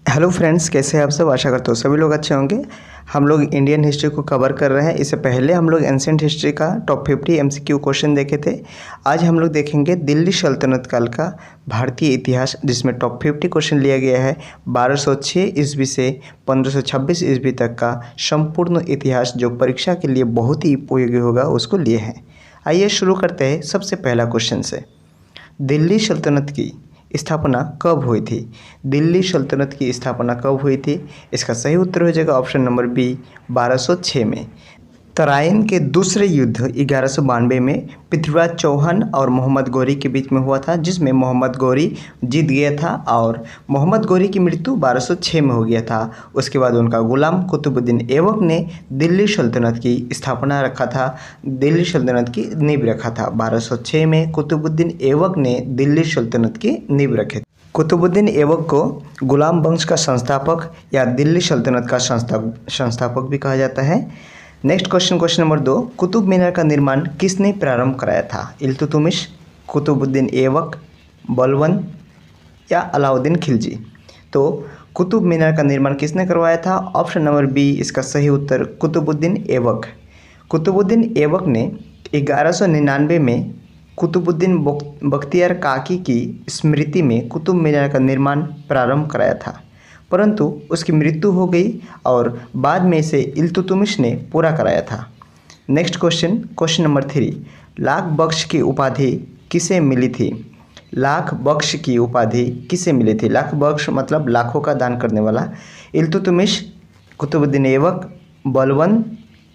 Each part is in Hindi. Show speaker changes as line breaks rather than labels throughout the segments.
हेलो फ्रेंड्स, कैसे हैं आप सब। आशा करता हूँ सभी लोग अच्छे होंगे। हम लोग इंडियन हिस्ट्री को कवर कर रहे हैं। इससे पहले हम लोग एंशिएंट हिस्ट्री का टॉप 50 एमसीक्यू क्वेश्चन देखे थे। आज हम लोग देखेंगे दिल्ली सल्तनत काल का भारतीय इतिहास, जिसमें टॉप 50 क्वेश्चन लिया गया है 1206 ईस्वी से 1526 ईस्वी तक का संपूर्ण इतिहास, जो परीक्षा के लिए बहुत ही उपयोगी होगा, उसको लिए हैं। आइए शुरू करते हैं सबसे पहला क्वेश्चन से। दिल्ली सल्तनत की स्थापना कब हुई थी? दिल्ली सल्तनत की स्थापना कब हुई थी? इसका सही उत्तर हो जाएगा ऑप्शन नंबर बी, 1206 में। तराइन के दूसरे युद्ध 1192 में पृथ्वीराज चौहान और मोहम्मद गौरी के बीच में हुआ था, जिसमें मोहम्मद गौरी जीत गया था और मोहम्मद गौरी की मृत्यु 1206 में हो गया था। उसके बाद उनका गुलाम कुतुबुद्दीन ऐबक ने दिल्ली सल्तनत की स्थापना रखा था, दिल्ली सल्तनत की नींव रखा था। 1206 में कुतुबुद्दीन ऐबक ने दिल्ली सल्तनत की नींव रखे। कुतुबुद्दीन ऐबक को गुलाम वंश का संस्थापक या दिल्ली सल्तनत का संस्थापक भी कहा जाता है। Next question number 2, Qutub Minar का निर्माण किसने प्रारंभ कराया था? इल्तुतमिश, कुतुबुद्दीन ऐबक, बलबन या अलाउद्दीन खिलजी? तो कुतुब मीनार का निर्माण किसने करवाया था? ऑप्शन नंबर बी, इसका सही उत्तर कुतुबुद्दीन ऐबक। कुतुबुद्दीन ऐबक ने 1199 में कुतुबुद्दीन बख्तियार काकी की स्मृति में कुतुब मीनार का निर्माण प्रारंभ कराया था, परंतु उसकी मृत्यु हो गई और बाद में इसे इल्तुतमिश ने पूरा कराया था। नेक्स्ट क्वेश्चन नंबर 3, लाख बख्श की उपाधि किसे मिली थी? लाख बख्श की उपाधि किसे मिली थी? लाख बख्श मतलब लाखों का दान करने वाला। इल्तुतमिश, कुतुबुद्दीन ऐबक, बलबन,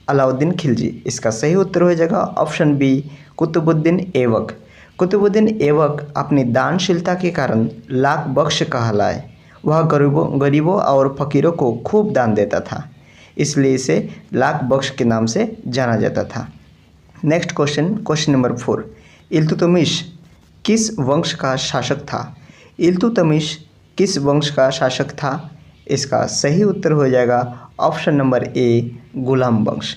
अलाउद्दीन खिलजी? इसका सही उत्तर हो जाएगा ऑप्शन बी, कुतुबुद्दीन ऐबक। कुतुबुद्दीन ऐबक अपनी दानशीलता के कारण लाख बख्श कहलाए। वह गरीबों और फकीरों को खूब दान देता था, इसलिए इसे लाख बख्श के नाम से जाना जाता था। नेक्स्ट क्वेश्चन नंबर 4, इल्तुतमिश किस वंश का शासक था? इल्तुतमिश किस वंश का शासक था? इसका सही उत्तर हो जाएगा ऑप्शन नंबर ए, गुलाम वंश।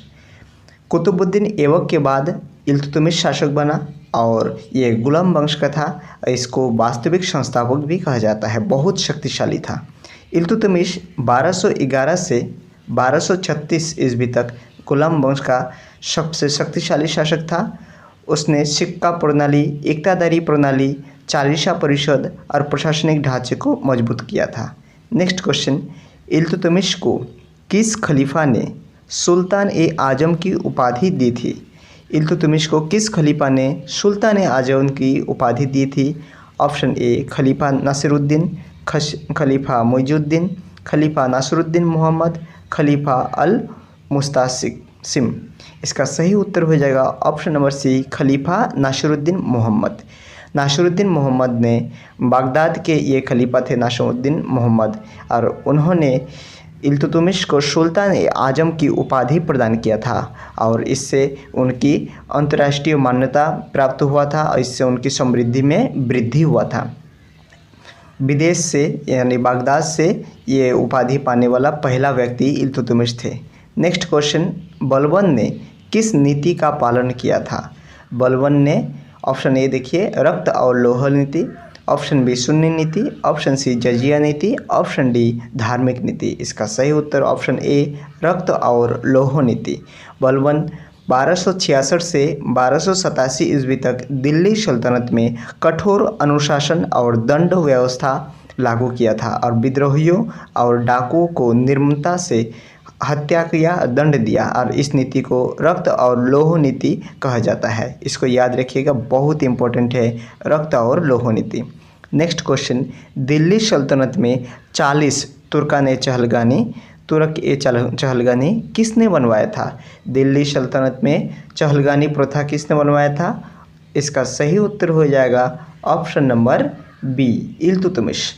कुतुबुद्दीन ऐबक के बाद इल्तुतमिश शासक बना और ये गुलाम वंश का था। इसको वास्तविक संस्थापक भी कहा जाता है, बहुत शक्तिशाली था। इल्तुतमिश 1211 से 1236 ईस्वी तक गुलाम वंश का सबसे शक्तिशाली शासक था। उसने सिक्का प्रणाली, एकतादारी प्रणाली, चालीसा परिषद और प्रशासनिक ढांचे को मजबूत किया था। नेक्स्ट क्वेश्चन, इल्तुतमिश को किस खलीफा ने सुल्तान ए आजम की उपाधि दी थी? इल्तुतमिश को किस खलीफा ने सुल्तान ए आजम की उपाधि दी थी? ऑप्शन ए, खलीफा नासिरुद्दीन, खलीफा मुइजुद्दीन, खलीफा नासिरुद्दीन मोहम्मद, खलीफा अल मुस्तासिम? इसका सही उत्तर हो जाएगा ऑप्शन नंबर सी, खलीफा नासिरुद्दीन मोहम्मद। नासिरुद्दीन मोहम्मद ने बगदाद के ये खलीफा थे, नासिरुद्दीन मोहम्मद, और उन्होंने इल्तुतमिश को सुल्तान ए आजम की उपाधि प्रदान किया था और इससे उनकी अंतर्राष्ट्रीय मान्यता प्राप्त हुआ था और इससे उनकी समृद्धि में वृद्धि हुआ था। विदेश से यानी बगदाद से ये उपाधि पाने वाला पहला व्यक्ति इल्तुतमिश थे। नेक्स्ट क्वेश्चन, बलबन ने किस नीति का पालन किया था? बलबन ने, ऑप्शन ए देखिए, रक्त और लौह नीति, ऑप्शन बी सुन्नी नीति, ऑप्शन सी जजिया नीति, ऑप्शन डी धार्मिक नीति? इसका सही उत्तर ऑप्शन ए, रक्त और लौह नीति। बलबन 1266 से 1287 ईस्वी तक दिल्ली सल्तनत में कठोर अनुशासन और दंड व्यवस्था लागू किया था और विद्रोहियों और डाकुओं को निर्ममता से हत्या या दंड दिया और इस नीति को रक्त और लौह नीति कहा जाता है। इसको याद रखिएगा, बहुत इंपॉर्टेंट है रक्त और लौह नीति। नेक्स्ट क्वेश्चन, दिल्ली सल्तनत में 40 तुर्कान ए चहलगानी किसने बनवाया था? दिल्ली सल्तनत में चहलगानी प्रथा किसने बनवाया था? इसका सही उत्तर हो जाएगा option number B, Iltutmish.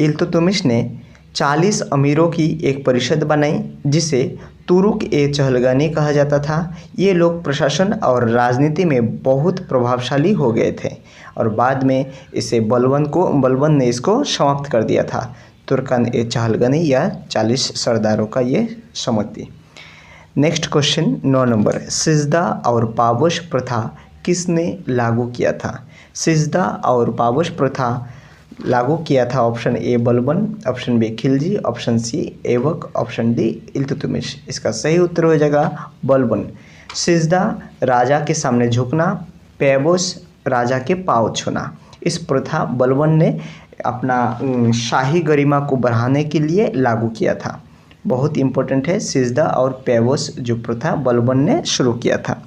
Iltutmish ने 40 अमीरों की एक परिषद बनाई, जिसे तुरुक ए चहलगानी कहा जाता था। ये लोग प्रशासन और राजनीति में बहुत प्रभावशाली हो गए थे और बाद में इसे बलबन ने इसको समाप्त कर दिया था। तुर्कान ए चहलगानी या 40 सरदारों का ये समिति। नेक्स्ट क्वेश्चन 9 नंबर, सिजदा और पावश प्रथा किसने लागू किया था? सिजदा और पावश प्रथा लागू किया था? Option A Balban, option B Khilji, option C Aibak, option D Iltutmish. इसका सही उत्तर हो जाएगा बलबन। सिजदा राजा के सामने झुकना, पैबोस राजा के पाँव छूना। इस प्रथा बलबन ने अपना शाही गरिमा को बढ़ाने के लिए लागू किया था। बहुत इंपॉर्टेंट है, सिजदा और पैबोस जो प्रथा बलबन ने शुरू किया था।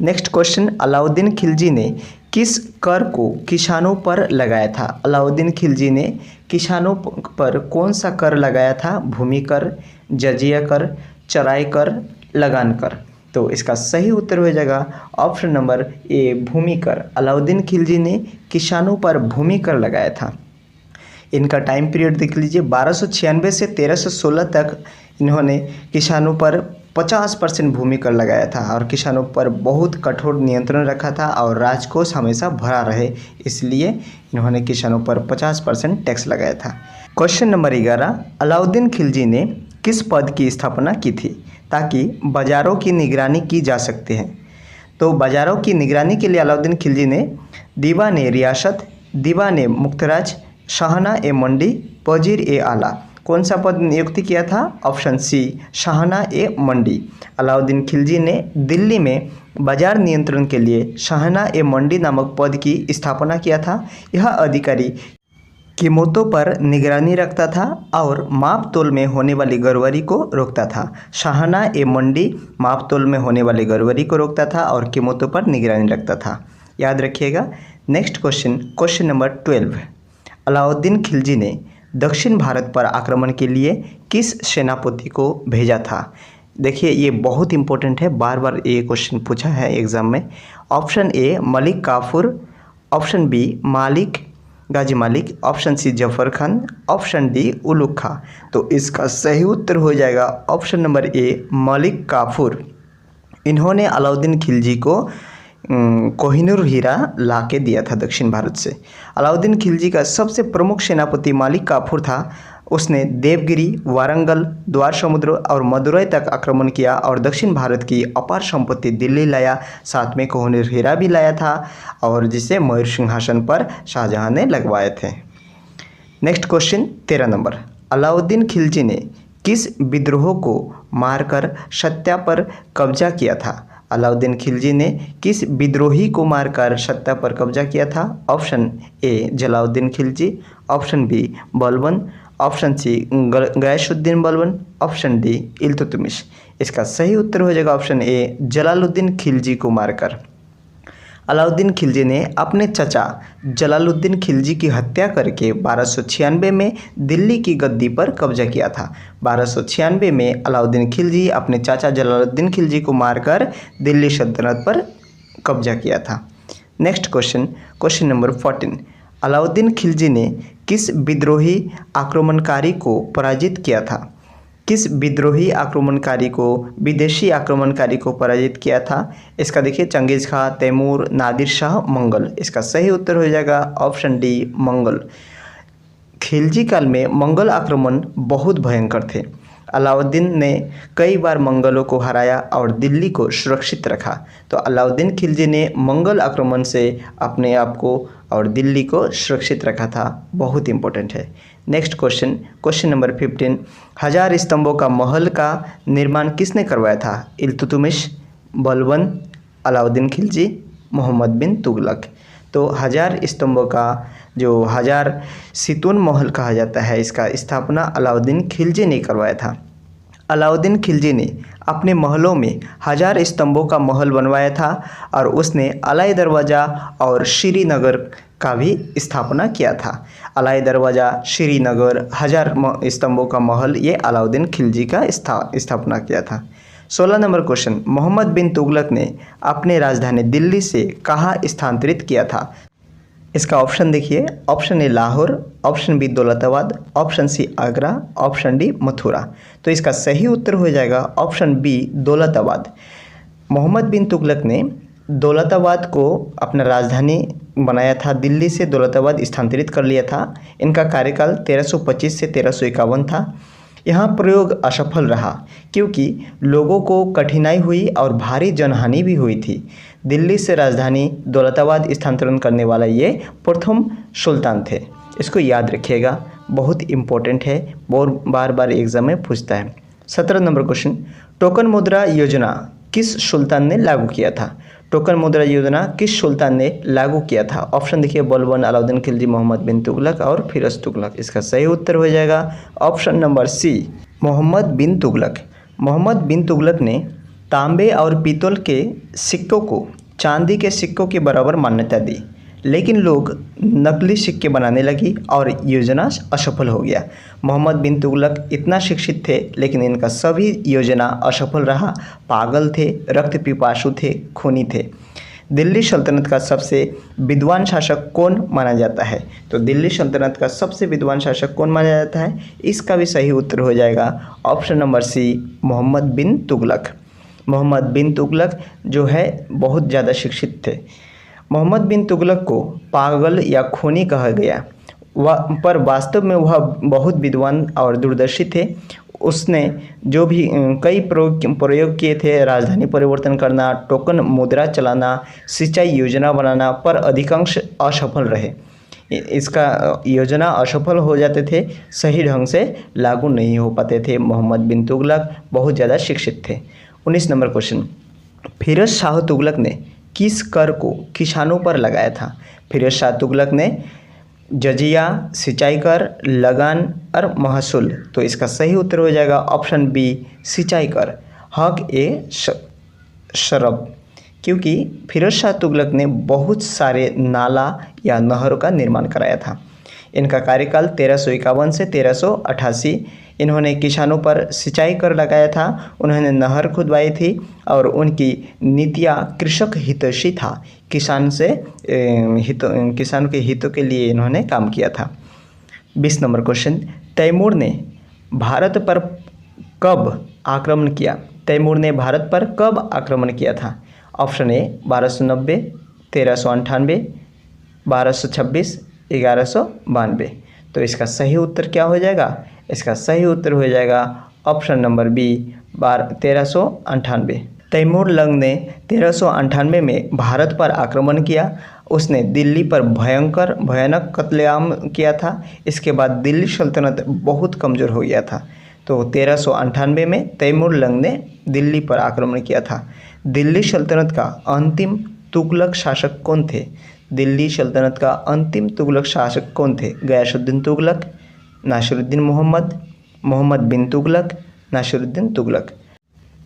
नेक्स्ट क्वेश्चन, अलाउद्दीन खिलजी ने किस कर को किसानों पर लगाया था? अलाउद्दीन खिलजी ने किसानों पर कौन सा कर लगाया था? भूमि कर, जजिया कर, चराई कर, लगान कर। तो इसका सही उत्तर हो जाएगा ऑप्शन नंबर ए भूमि कर। अलाउद्दीन खिलजी ने किसानों पर भूमि कर लगाया था। इनका टाइम पीरियड देख लीजिए, 1296 से 1316 तक इन्होंने किसानों पर 50% भूमि कर लगाया था और किसानों पर बहुत कठोर नियंत्रण रखा था और राजकोष हमेशा भरा रहे, इसलिए इन्होंने किसानों पर 50% टैक्स लगाया था। क्वेश्चन नंबर 11, अलाउद्दीन खिलजी ने किस पद की स्थापना की थी ताकि बाज़ारों की निगरानी की जा सकती है? तो बाज़ारों की निगरानी के लिए अलाउद्दीन खिलजी ने दीवान ए रियासत, दीवान ए मुख्तराज, शाहना ए मंडी, वजीर ए आला, कौन सा पद नियुक्त किया था? ऑप्शन सी शाहना ए मंडी। अलाउद्दीन खिलजी ने दिल्ली में बाजार नियंत्रण के लिए शाहना ए मंडी नामक पद की स्थापना किया था। यह अधिकारी कीमतों पर निगरानी रखता था और माप तोल में होने वाली गड़बड़ी को रोकता था। शाहना ए मंडी माप तोल में होने वाली गड़बड़ी को रोकता था और कीमतों पर निगरानी रखता था, याद रखिएगा। Next question, question number 12, Alauddin Khilji ने दक्षिण भारत पर आक्रमण के लिए किस सेनापति को भेजा था? देखिए ये बहुत इंपॉर्टेंट है, बार बार ये क्वेश्चन पूछा है एग्जाम में। Option A Malik Kafur, option B Malik Ghazi Malik, option C Zafar Khan, option D Ulugh Khan. तो इसका सही उत्तर हो जाएगा option number A Malik Kafur. इन्होंने अलाउद्दीन खिलजी को कोहिनूर हीरा ला के दिया था दक्षिण भारत से। अलाउद्दीन खिलजी का सबसे प्रमुख सेनापति मालिक काफूर था। उसने देवगिरी, वारंगल, द्वार समुद्र और मदुरई तक आक्रमण किया और दक्षिण भारत की अपार संपत्ति दिल्ली लाया, साथ में कोहिनूर हीरा भी लाया था और जिसे मयूर सिंहासन पर शाहजहां ने लगवाए थे। Next question 13 number, Alauddin Khilji ने किस विद्रोह को मारकर सत्ता पर कब्जा किया था? अलाउद्दीन खिलजी ने किस विद्रोही को मारकर सत्ता पर कब्जा किया था? Option A Jalaluddin Khilji, option B Balban, option C Ghiyasuddin Balban, option D Iltutmish. इसका सही उत्तर हो जाएगा ऑप्शन ए जलालुद्दीन खिलजी को मारकर। अलाउद्दीन खिलजी ने अपने चाचा जलालुद्दीन खिलजी की हत्या करके 1296 में दिल्ली की गद्दी पर कब्जा किया था। 1296 में अलाउद्दीन खिलजी अपने चाचा जलालुद्दीन खिलजी को मारकर दिल्ली सल्तनत पर कब्जा किया था। Next question, question number 14, Alauddin Khilji ने किस विद्रोही आक्रमणकारी को पराजित किया था? किस विद्रोही आक्रमणकारी को, विदेशी आक्रमणकारी को पराजित किया था? इसका देखिए चंगेज खां, तैमूर, नादिर शाह, मंगल। इसका सही उत्तर हो जाएगा ऑप्शन डी मंगल। खिलजी काल में मंगल आक्रमण बहुत भयंकर थे। अलाउद्दीन ने कई बार मंगलों को हराया और दिल्ली को सुरक्षित रखा। तो अलाउद्दीन खिलजी ने मंगल आक्रमण से अपने आप को और दिल्ली को सुरक्षित रखा था, बहुत इंपॉर्टेंट है। नेक्स्ट क्वेश्चन, क्वेश्चन नंबर 15, 1000 स्तंभों का महल का निर्माण किसने करवाया था? इल्तुतमिश, बलबन, अलाउद्दीन खिलजी, मोहम्मद बिन तुगलक। तो 1000 स्तंभों का जो 1000 सितून महल कहा जाता है, इसका स्थापना अलाउद्दीन खिलजी ने करवाया था। अलाउद्दीन खिलजी ने अपने महलों में 1000 स्तंभों का महल बनवाया था और उसने अलाई दरवाज़ा और श्रीनगर का भी स्थापना किया था। अलाई दरवाज़ा, श्रीनगर, 1000 स्तंभों का महल, ये अलाउद्दीन खिलजी का स्थापना किया था। 16 नंबर क्वेश्चन, मोहम्मद बिन तुगलक ने अपने राजधानी दिल्ली से कहाँ स्थानांतरित किया था? इसका ऑप्शन देखिए, option A Lahore, option B Daulatabad, option C Agra, option D Mathura. तो इसका सही उत्तर हो जाएगा ऑप्शन बी दौलताबाद। मोहम्मद बिन तुगलक ने दौलताबाद को अपना राजधानी बनाया था, दिल्ली से दौलताबाद स्थानांतरित कर लिया था। इनका कार्यकाल 1325 से 1351 था। यहाँ प्रयोग असफल रहा क्योंकि लोगों को कठिनाई हुई और भारी जनहानि भी हुई थी। दिल्ली से राजधानी दौलताबाद स्थानांतरण करने वाला ये प्रथम सुल्तान थे। इसको याद रखिएगा, बहुत इम्पोर्टेंट है और बार बार एग्जाम में पूछता है। 17 नंबर क्वेश्चन, टोकन मुद्रा योजना किस सुल्तान ने लागू किया था? टोकन मुद्रा योजना किस सुल्तान ने लागू किया था? ऑप्शन देखिए, बलबन, अलाउद्दीन खिलजी, मोहम्मद बिन तुगलक और फिरोज तुगलक। इसका सही उत्तर हो जाएगा option number C, Mohammad bin Tughlaq. Mohammad bin Tughlaq ने तांबे और पीतल के सिक्कों को चांदी के सिक्कों के बराबर मान्यता दी, लेकिन लोग नकली सिक्के बनाने लगी और योजना असफल हो गया। मोहम्मद बिन तुगलक इतना शिक्षित थे, लेकिन इनका सभी योजना असफल रहा। पागल थे, रक्त पिपासु थे, खूनी थे। दिल्ली सल्तनत का सबसे विद्वान शासक कौन माना जाता है? तो दिल्ली सल्तनत का सबसे विद्वान शासक कौन माना जाता है? इसका भी सही उत्तर हो जाएगा option number C, Mohammad bin Tughlaq. Mohammad bin Tughlaq जो है बहुत ज़्यादा शिक्षित थे। मोहम्मद बिन तुगलक को पागल या खूनी कहा गया, पर वास्तव में वह बहुत विद्वान और दूरदर्शी थे। उसने जो भी कई प्रयोग किए थे, राजधानी परिवर्तन करना, टोकन मुद्रा चलाना, सिंचाई योजना बनाना, पर अधिकांश असफल रहे। इसका योजना असफल हो जाते थे, सही ढंग से लागू नहीं हो पाते थे। मोहम्मद बिन तुगलक बहुत ज़्यादा शिक्षित थे। 19 नंबर क्वेश्चन, फिरोज शाह तुगलक ने किस कर को किसानों पर लगाया था? फिरोज शाह तुगलक ने जजिया, सिंचाई कर, लगान और महसूल। तो इसका सही उत्तर हो जाएगा ऑप्शन बी, सिंचाई कर। हक ए शरब, क्योंकि फिरोज शाह तुगलक ने बहुत सारे नाला या नहरों का निर्माण कराया था। इनका कार्यकाल 1351 से 1388। इन्होंने किसानों पर सिंचाई कर लगाया था, उन्होंने नहर खुदवाई थी और उनकी नीतियाँ कृषक हितैषी था। किसान के हितों के लिए इन्होंने काम किया था। 20 नंबर क्वेश्चन, तैमूर ने भारत पर कब आक्रमण किया? तैमूर ने भारत पर कब आक्रमण किया था? ऑप्शन ए 1290, 1398, 1226, 1192। तो इसका सही उत्तर क्या हो जाएगा? इसका सही उत्तर हो जाएगा option number B, 1398। Timur Lang ने 1398 में भारत पर आक्रमण किया। उसने दिल्ली पर भयानक कत्लेआम किया था। इसके बाद दिल्ली सल्तनत बहुत कमज़ोर हो गया था। तो 1398 में तैमूर लंग ने दिल्ली पर आक्रमण किया था। दिल्ली सल्तनत का अंतिम तुगलक शासक कौन थे? दिल्ली सल्तनत का अंतिम तुगलक शासक कौन थे? गयासुद्दीन तुगलक, नासिरुद्दीन मोहम्मद, मोहम्मद बिन तुगलक, नासिरुद्दीन तुगलक।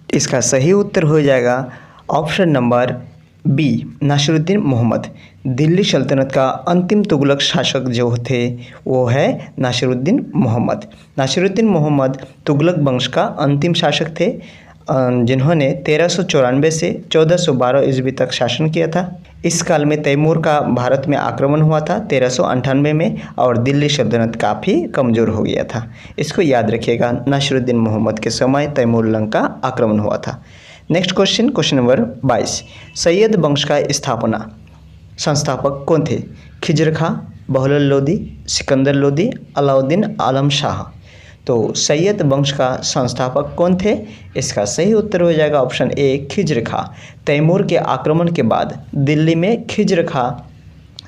इसका सही उत्तर हो जाएगा option number B, Nasiruddin Mohammad. Delhi सल्तनत का अंतिम तुगलक शासक जो थे वो है नासिरुद्दीन मोहम्मद। नासिरुद्दीन मोहम्मद तुगलक वंश का अंतिम शासक थे, जिन्होंने 1394 से 1412 ईस्वी तक शासन किया था। इस काल में तैमूर का भारत में आक्रमण हुआ था 1398 में, और दिल्ली सल्तनत काफ़ी कमज़ोर हो गया था। इसको याद रखिएगा, नासिरुद्दीन मोहम्मद के समय तैमूर लंग का आक्रमण हुआ था। Next question, question number 22, Syed वंश का स्थापना संस्थापक कौन थे? खिजर खां, बहलोल लोदी, सिकंदर लोदी, अलाउद्दीन आलम शाह। तो सैयद वंश का संस्थापक कौन थे? इसका सही उत्तर हो जाएगा ऑप्शन ए, खिजर खां। तैमूर के आक्रमण के बाद दिल्ली में खिजर खां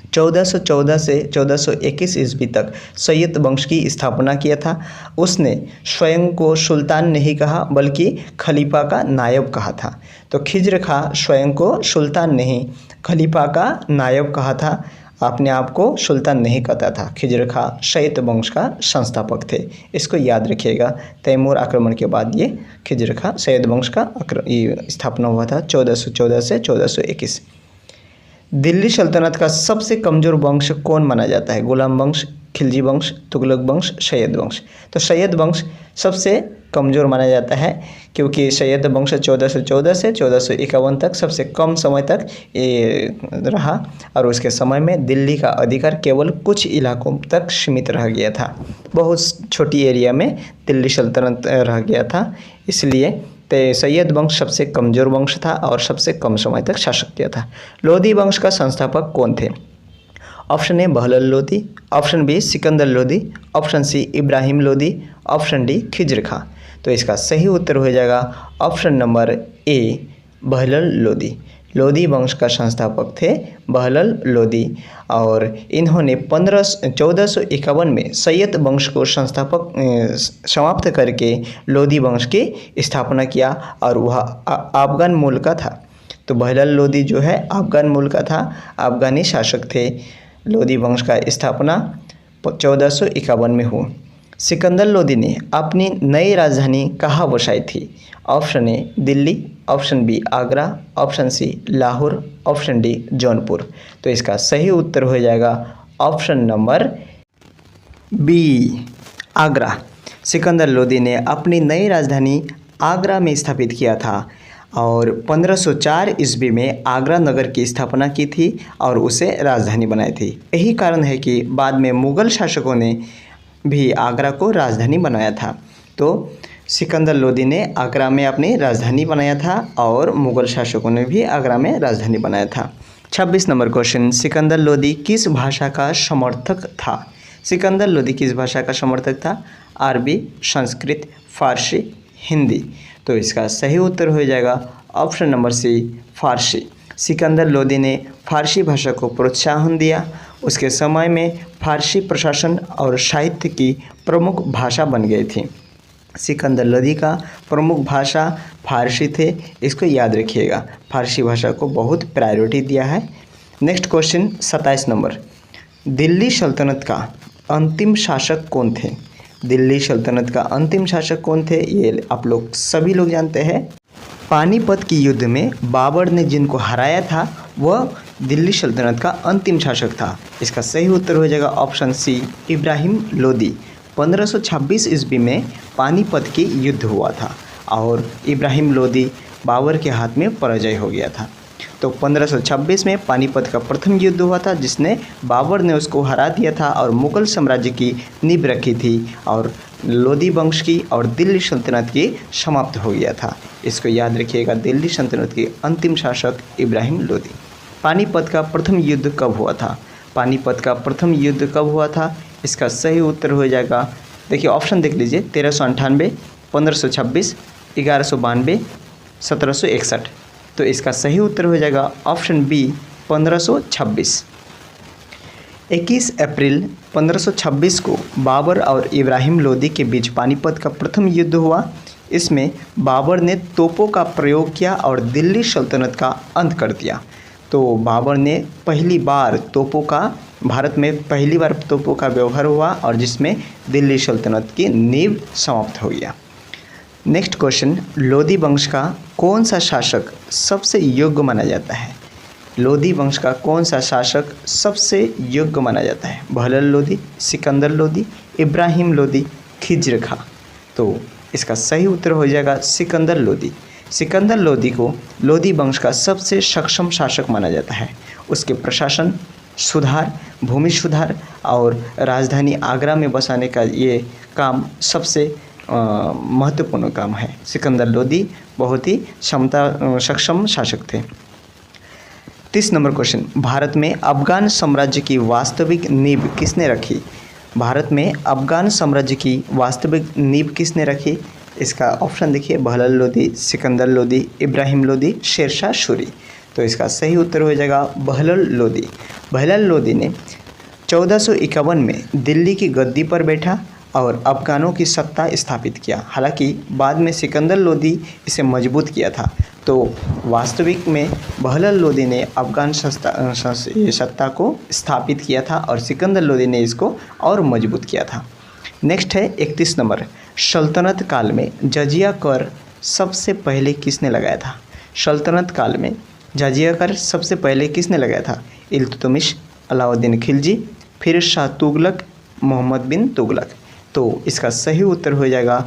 1414 से 1421 ईस्वी तक सैयद वंश की स्थापना किया था। उसने स्वयं को सुल्तान नहीं कहा, बल्कि खलीफा का नायब कहा था। तो खिजर खां स्वयं को सुल्तान नहीं, खलीफा का नायब कहा था, अपने आप को सुल्तान नहीं कहता था। खिजर खां सैयद वंश का संस्थापक थे। इसको याद रखिएगा, तैमूर आक्रमण के बाद ये खिजर खां सैयद वंश का स्थापना हुआ था 1414 से 1421। दिल्ली सल्तनत का सबसे कमज़ोर वंश कौन माना जाता है? गुलाम वंश, खिलजी वंश, तुगलक वंश, सैयद वंश। तो सैयद वंश सबसे कमज़ोर माना जाता है, क्योंकि सैयद वंश 1414 से 1451 तक सबसे कम समय तक ये रहा, और उसके समय में दिल्ली का अधिकार केवल कुछ इलाकों तक सीमित रह गया था। बहुत छोटी एरिया में दिल्ली सल्तनत रह गया था, इसलिए सैयद वंश सबसे कमज़ोर वंश था और सबसे कम समय तक शासन किया था। लोदी वंश का संस्थापक कौन थे? Option A Bahlol Lodi, option B Sikandar Lodi, option C Ibrahim Lodi, option D Khizr Khan. तो इसका सही उत्तर हो जाएगा option number A, Bahlol Lodi. Lodi वंश का संस्थापक थे बहलल लोदी और इन्होंने 1451 में सैयद वंश को समाप्त करके लोदी वंश की स्थापना किया और वह अफगान मूल का था। तो बहलल लोदी जो है अफगान मूल का था, अफगानी शासक थे। लोदी वंश का स्थापना 1451 में हुआ। सिकंदर लोदी ने अपनी नई राजधानी कहाँ बसाई थी? Option A Delhi, option B Agra, option C Lahore, option D Jaunpur. तो इसका सही उत्तर हो जाएगा option number B Agra. Sikandar Lodi ने अपनी नई राजधानी आगरा में स्थापित किया था और 1504 ईस्वी में आगरा नगर की स्थापना की थी और उसे राजधानी बनाई थी। यही कारण है कि बाद में मुग़ल शासकों ने भी आगरा को राजधानी बनाया था। तो सिकंदर लोदी ने आगरा में अपनी राजधानी बनाया था और मुग़ल शासकों ने भी आगरा में राजधानी बनाया था। 26 नंबर क्वेश्चन, सिकंदर लोदी किस भाषा का समर्थक था? सिकंदर लोदी किस भाषा का समर्थक था? अरबी, संस्कृत, फारसी, हिंदी। तो इसका सही उत्तर हो जाएगा ऑप्शन नंबर सी फारसी। सिकंदर लोदी ने फारसी भाषा को प्रोत्साहन दिया। उसके समय में फारसी प्रशासन और साहित्य की प्रमुख भाषा बन गई थी। सिकंदर लोदी का प्रमुख भाषा फारसी थे, इसको याद रखिएगा। फारसी भाषा को बहुत प्रायोरिटी दिया है। नेक्स्ट क्वेश्चन 27 नंबर, दिल्ली सल्तनत का अंतिम शासक कौन थे? दिल्ली सल्तनत का अंतिम शासक कौन थे? ये आप लोग सभी लोग जानते हैं। पानीपत की युद्ध में बाबर ने जिनको हराया था वह दिल्ली सल्तनत का अंतिम शासक था। इसका सही उत्तर हो जाएगा ऑप्शन सी इब्राहिम लोदी। 1526 ईस्वी में पानीपत की युद्ध हुआ था और इब्राहिम लोदी बाबर के हाथ में पराजय हो गया था। तो 1526 में पानीपत का प्रथम युद्ध हुआ था जिसने बाबर ने उसको हरा दिया था और मुग़ल साम्राज्य की नींव रखी थी और लोदी वंश की और दिल्ली सल्तनत की समाप्त हो गया था। इसको याद रखिएगा, दिल्ली सल्तनत के अंतिम शासक इब्राहिम लोदी। पानीपत का प्रथम युद्ध कब हुआ था? पानीपत का प्रथम युद्ध कब हुआ था? इसका सही उत्तर हो जाएगा, देखिए ऑप्शन देख लीजिए, 1398, 1526, 1192, 1761। तो इसका सही उत्तर हो जाएगा ऑप्शन बी 1526। 21 अप्रैल 1526 को बाबर और इब्राहिम लोदी के बीच पानीपत का प्रथम युद्ध हुआ। इसमें बाबर ने तोपों का प्रयोग किया और दिल्ली सल्तनत का अंत कर दिया। तो बाबर ने भारत में पहली बार तोपों का व्यवहार हुआ और जिसमें दिल्ली सल्तनत की नींव समाप्त हो गया। नेक्स्ट क्वेश्चन, लोदी वंश का कौन सा शासक सबसे योग्य माना जाता है? लोदी वंश का कौन सा शासक सबसे योग्य माना जाता है? बहलल लोदी, सिकंदर लोदी, इब्राहिम लोदी, खिज्र खां। तो इसका सही उत्तर हो जाएगा सिकंदर लोदी। सिकंदर लोदी को लोदी वंश का सबसे सक्षम शासक माना जाता है। उसके प्रशासन सुधार, भूमि सुधार और राजधानी आगरा में बसाने का ये काम सबसे महत्वपूर्ण काम है। सिकंदर लोदी बहुत ही सक्षम शासक थे। 30 नंबर क्वेश्चन, भारत में अफगान साम्राज्य की वास्तविक नींव किसने रखी? भारत में अफगान साम्राज्य की वास्तविक नींव किसने रखी? इसका ऑप्शन देखिए, बहलल लोदी, सिकंदर लोदी, इब्राहिम लोदी, शेरशाह सूरी। तो इसका सही उत्तर हो जाएगा बहलल लोदी। बहलल लोदी ने 1451 में दिल्ली की गद्दी पर बैठा और अफगानों की सत्ता स्थापित किया। हालांकि बाद में सिकंदर लोदी इसे मजबूत किया था। तो वास्तविक में बहलल लोदी ने अफगान सत्ता को स्थापित किया था और सिकंदर लोदी ने इसको और मजबूत किया था। नेक्स्ट है 31 नंबर, सल्तनत काल में जजिया कर सबसे पहले किसने लगाया था? सल्तनत काल में जजिया कर सबसे पहले किसने लगाया था? इल्तुतमिश, अलाउद्दीन खिलजी, फिरोज शाह तुगलक, मोहम्मद बिन तुगलक। तो इसका सही उत्तर हो जाएगा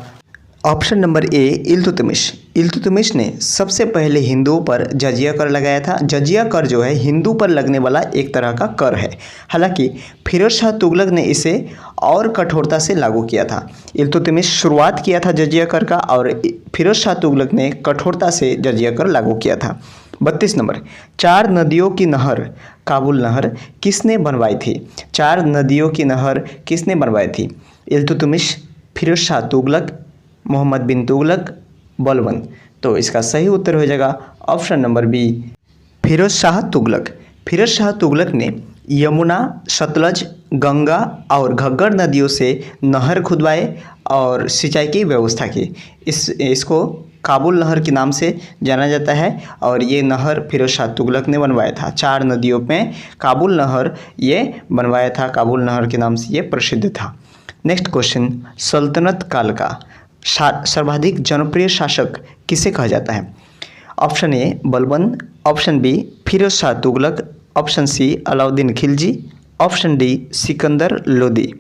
ऑप्शन नंबर ए इल्तुतमिश। इल्तुतमिश ने सबसे पहले हिंदुओं पर जजिया कर लगाया था। जजिया कर जो है हिंदू पर लगने वाला एक तरह का कर है। हालांकि फिरोज शाह तुगलक ने इसे और कठोरता से लागू किया था। इल्तुतमिश शुरुआत किया था जजिया कर का और फिरोज शाह तुगलक ने कठोरता से जजिया कर लागू किया था। 32 नंबर, 4 नदियों की नहर काबुल नहर किसने बनवाई थी? 4 नदियों की नहर किसने बनवाई थी? इल्तुतमिश, फिरोज शाह तुगलक, मोहम्मद बिन तुगलक, बलबन। तो इसका सही उत्तर हो जाएगा option number B Firoz Shah Tughlaq. Firoz Shah Tughlaq ने यमुना, सतलज, गंगा और घग्गर नदियों से नहर खुदवाए और सिंचाई की व्यवस्था की। इसको काबुल नहर के नाम से जाना जाता है और ये नहर फिरोज शाह तुगलक ने बनवाया था। 4 नदियों में काबुल नहर ये बनवाया था, काबुल नहर के नाम से ये प्रसिद्ध था। नेक्स्ट क्वेश्चन, सल्तनत काल का सर्वाधिक जनप्रिय शासक किसे कहा जाता है? Option A Balban, option B Firoz Shah Tughlaq, option C Alauddin Khilji, option D Sikandar Lodi.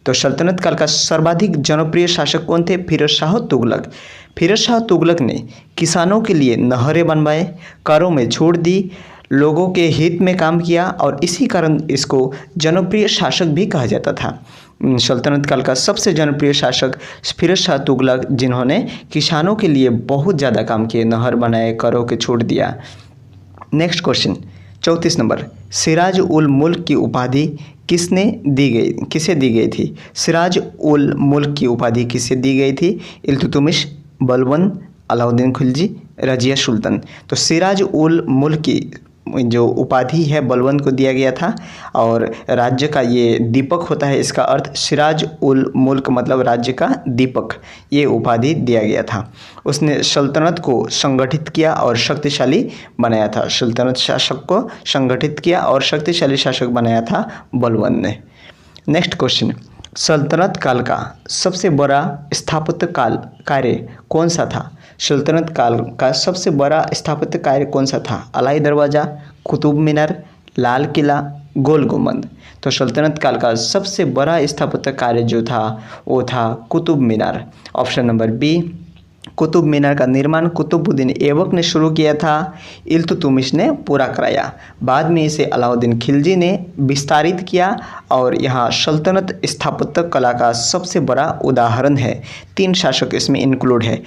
तो सल्तनत काल का सर्वाधिक जनप्रिय शासक कौन थे? फिरोज शाह तुगलक। फिरोज शाह तुगलक ने किसानों के लिए नहरें बनवाए, करों में छूट दी, लोगों के हित में काम किया और इसी कारण इसको जनप्रिय शासक भी कहा जाता था। सल्तनत काल का सबसे जनप्रिय शासक फिरोज शाह तुगलक, जिन्होंने किसानों के लिए बहुत ज़्यादा काम किए, नहर बनाए, करों के छूट दिया। नेक्स्ट क्वेश्चन 34 नंबर, सिराज उल मुल्क की उपाधि किसे दी गई थी? सिराज उल मुल्क की उपाधि किसे दी गई थी? इल्तुतमिश, बलबन, अलाउद्दीन खिलजी, रजिया सुल्तान। तो सिराज उल मुल्क की जो उपाधि है बलबन को दिया गया था और राज्य का ये दीपक होता है, इसका अर्थ सिराज उल मुल्क मतलब राज्य का दीपक, ये उपाधि दिया गया था। उसने सल्तनत को संगठित किया और शक्तिशाली बनाया था। सल्तनत शासक को संगठित किया और शक्तिशाली शासक बनाया था बलबन ने। नेक्स्ट क्वेश्चन, सल्तनत काल का सबसे बड़ा स्थापत्य कार्य कौन सा था? सल्तनत काल का सबसे बड़ा स्थापत्य कार्य कौन सा था? अलाई दरवाज़ा, कुतुब मीनार, लाल किला, गोल गुंबद। तो सल्तनत काल का सबसे बड़ा स्थापत्य कार्य जो था वो था Qutub Minar. Option number B, Qutub Minar का निर्माण कुतुबुद्दीन ऐबक ने शुरू किया था, इल्तुतमिश ने पूरा कराया। बाद में इसे अलाउद्दीन खिलजी ने विस्तारित किया और यहाँ सल्तनत स्थापत्य कला का सबसे बड़ा उदाहरण है। 3 शासक इसमें इंक्लूड है।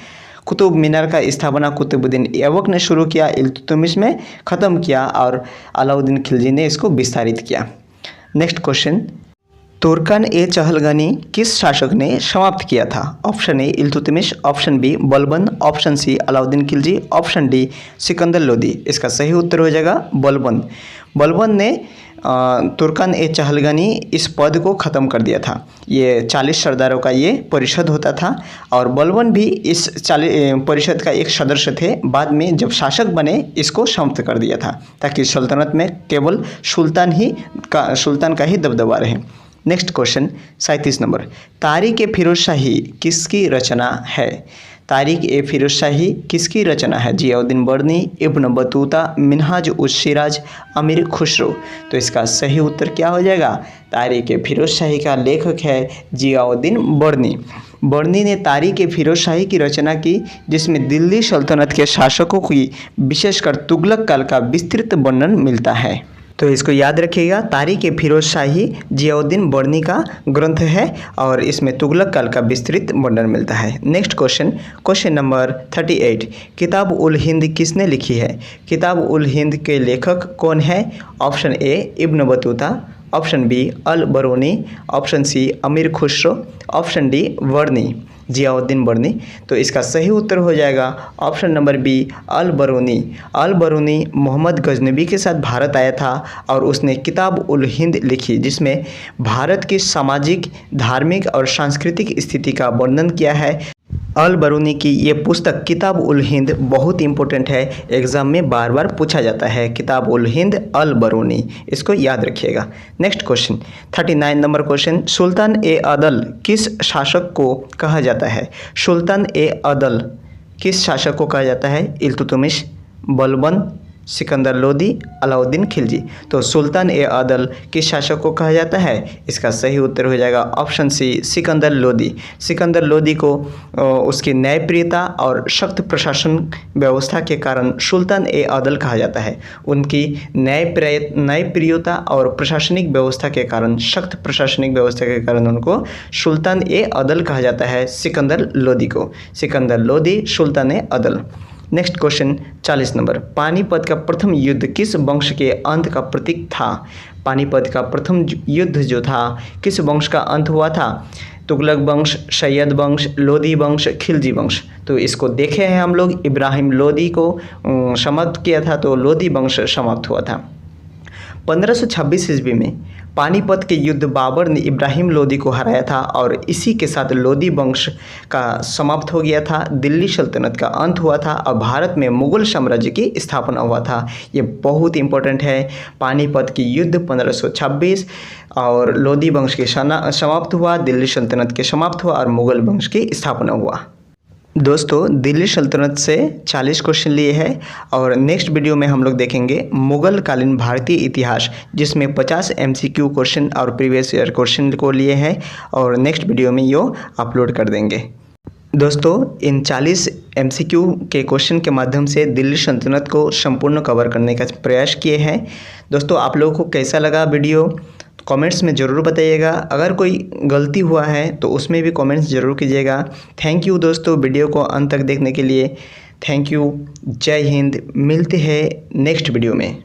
कुतुब मीनार का स्थापना कुतुबुद्दीन ऐबक ने शुरू किया, इल्तुतमिश में ख़त्म किया और अलाउद्दीन खिलजी ने इसको विस्तारित किया। नेक्स्ट क्वेश्चन, तुर्कान ए चहलगानी किस शासक ने समाप्त किया था? Option A Iltutmish, option B Balban, option C Alauddin Khilji, option D Sikandar Lodi. इसका सही उत्तर हो जाएगा बलबन। बलबन ने तुर्कान ए चहलगानी इस पद को ख़त्म कर दिया था। ये 40 सरदारों का ये परिषद होता था और बलबन भी इस 40 परिषद का एक सदस्य थे। बाद में जब शासक बने इसको समाप्त कर दिया था ताकि सल्तनत में केवल सुल्तान का ही दबदबा रहे। नेक्स्ट क्वेश्चन 37 नंबर, तारीख ए फिरोज शाही किसकी रचना है? तारीख ए फिरोज शाही किसकी रचना है? जियाउद्दीन बर्नी, इब्न बतूता, मिनहाज उस सिराज, अमीर खुसरो। तो इसका सही उत्तर क्या हो जाएगा? तारीख ए फिरोज शाही का लेखक है जियाउद्दीन बर्नी। बर्नी ने तारीख ए फिरोज शाही की रचना की, जिसमें दिल्ली सल्तनत के शासकों की विशेषकर तुगलक काल का विस्तृत वर्णन मिलता है। तो इसको याद रखिएगा, तारीख ए फिरोज शाही जियाउद्दीन बर्नी का ग्रंथ है और इसमें तुगलक काल का विस्तृत वर्णन मिलता है। नेक्स्ट क्वेश्चन नंबर 38, किताब उल हिंद किसने लिखी है? किताब उल हिंद के लेखक कौन है? Option A Ibn Battuta, option B Al Biruni, option C Amir Khusro, option D Barani, Ziauddin Barani. तो इसका सही उत्तर हो जाएगा option number B Al Biruni. Al Biruni Mahmud Ghaznavi के साथ भारत आया था और उसने किताब उल हिंद लिखी, जिसमें भारत की सामाजिक, धार्मिक और सांस्कृतिक स्थिति का वर्णन किया है। अल बरूनी की ये पुस्तक किताब उल हिंद बहुत इंपॉर्टेंट है, एग्जाम में बार बार पूछा जाता है। किताब उल हिंद अल बरूनी, इसको याद रखिएगा। नेक्स्ट क्वेश्चन 39 नंबर क्वेश्चन, सुल्तान ए अदल किस शासक को कहा जाता है? सुल्तान ए अदल किस शासक को कहा जाता है? इल्तुतमिश, बलबन, सिकंदर लोदी, अलाउद्दीन खिलजी। तो सुल्तान ए अदल किस शासक को कहा जाता है? इसका सही उत्तर हो जाएगा ऑप्शन सी सिकंदर लोदी। सिकंदर लोदी को उसकी न्यायप्रियता और सख्त प्रशासन व्यवस्था के कारण सुल्तान ए अदल कहा जाता है। उनकी न्यायप्रियता और प्रशासनिक व्यवस्था के कारण, सख्त प्रशासनिक व्यवस्था के कारण उनको सुल्तान ए अदल कहा जाता है, सिकंदर लोदी को। सिकंदर लोदी सुल्तान ए अदल। नेक्स्ट क्वेश्चन 40 नंबर, पानीपत का प्रथम युद्ध किस वंश के अंत का प्रतीक था? पानीपत का प्रथम युद्ध जो था किस वंश का अंत हुआ था? तुगलक वंश, सैयद वंश, लोदी वंश, खिलजी वंश। तो इसको देखे हैं हम लोग, इब्राहिम लोदी को समाप्त किया था, तो लोदी वंश समाप्त हुआ था। 1526 ईस्वी में पानीपत के युद्ध बाबर ने इब्राहिम लोदी को हराया था और इसी के साथ लोदी वंश का समाप्त हो गया था। दिल्ली सल्तनत का अंत हुआ था और भारत में मुगल साम्राज्य की स्थापना हुआ था। ये बहुत इंपॉर्टेंट है। पानीपत की युद्ध 1526 और लोदी वंश के समाप्त हुआ, दिल्ली सल्तनत के समाप्त हुआ और मुगल वंश की स्थापना हुआ। दोस्तों, दिल्ली सल्तनत से 40 क्वेश्चन लिए हैं और नेक्स्ट वीडियो में हम लोग देखेंगे मुगल कालीन भारतीय इतिहास, जिसमें 50 MCQ क्वेश्चन और प्रीवियस ईयर क्वेश्चन को लिए हैं और नेक्स्ट वीडियो में यो अपलोड कर देंगे। दोस्तों, इन 40 MCQ के क्वेश्चन के माध्यम से दिल्ली सल्तनत को संपूर्ण कवर करने का प्रयास किए हैं। दोस्तों, आप लोगों को कैसा लगा वीडियो कमेंट्स में ज़रूर बताइएगा। अगर कोई गलती हुआ है तो उसमें भी कमेंट्स ज़रूर कीजिएगा। थैंक यू दोस्तों, वीडियो को अंत तक देखने के लिए। Thank you. जय हिंद। मिलते हैं नेक्स्ट वीडियो में।